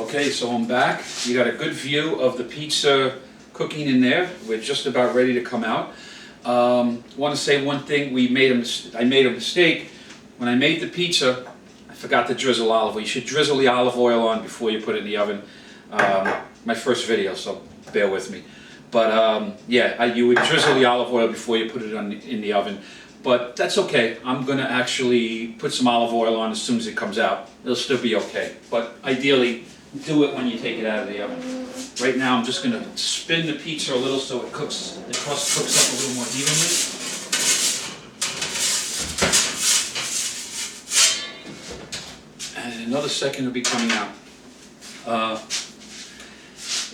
Okay, so I'm back. You got a good view of the pizza cooking in there. We're just about ready to come out. Want to say one thing. I made a mistake. When I made the pizza, I forgot to drizzle olive oil. You should drizzle the olive oil on before you put it in the oven. My first video, so bear with me. But yeah, you would drizzle the olive oil before you put it in the oven. But that's okay. I'm going to actually put some olive oil on as soon as it comes out. It'll still be okay. But ideally, do it when you take it out of the oven. Right now, I'm just going to spin the pizza a little so the crust cooks up a little more evenly. And in another second, it'll be coming out.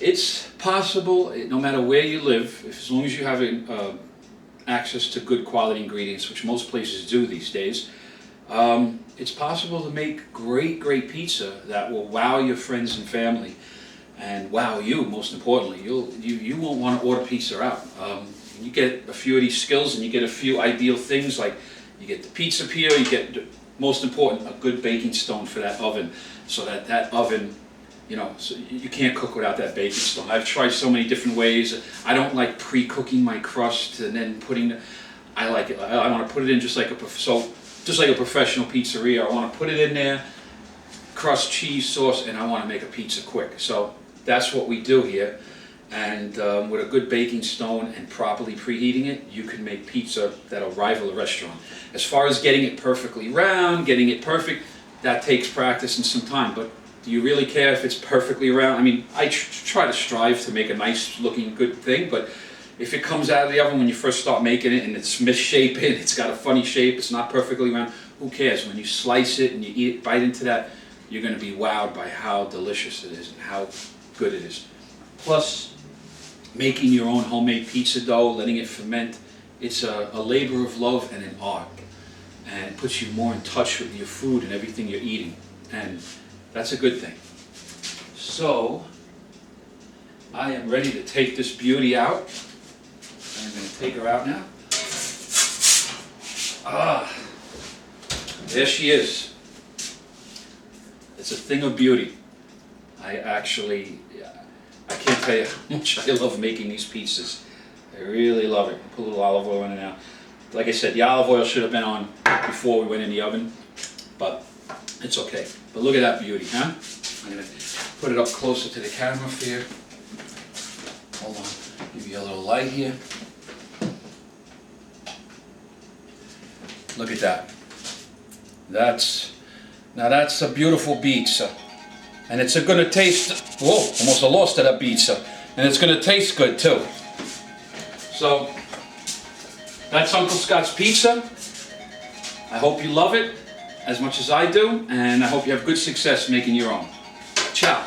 It's possible, no matter where you live, as long as you have access to good quality ingredients, which most places do these days, it's possible to make great pizza that will wow your friends and family, and wow you, most importantly. You won't want to order pizza out. You get a few of these skills and you get a few ideal things, like you get the pizza peel, you get, most important, a good baking stone for that oven, so that oven, you know, so you can't cook without that baking stone. I've tried so many different ways. I don't like pre-cooking my crust and then I like it. I want to put it in just like a professional pizzeria. I want to put it in there, crust, cheese, sauce, and I want to make a pizza quick. So that's what we do here. And with a good baking stone and properly preheating it, you can make pizza that'll rival a restaurant. As far as getting it perfectly round, getting it perfect, that takes practice and some time. But do you really care if it's perfectly round? I mean, I try to strive to make a nice looking good thing, but if it comes out of the oven when you first start making it and it's misshapen, it's got a funny shape, it's not perfectly round, who cares? When you slice it and you eat it, bite into that, you're going to be wowed by how delicious it is and how good it is. Plus, making your own homemade pizza dough, letting it ferment, it's a labor of love and an art. And it puts you more in touch with your food and everything you're eating. And that's a good thing. So, I am ready to take this beauty out. I'm going to take her out now. Ah, there she is. It's a thing of beauty. I can't tell you how much I love making these pizzas. I really love it. Put a little olive oil in it now. Like I said, the olive oil should have been on before we went in the oven, but it's okay. But look at that beauty, huh? I'm going to put it up closer to the camera for you. Hold on, give you a little light here. Look at that. Now that's a beautiful pizza. And it's going to taste, whoa, almost I lost that pizza. And it's going to taste good too. So, that's Uncle Scott's pizza. I hope you love it as much as I do, and I hope you have good success making your own. Ciao.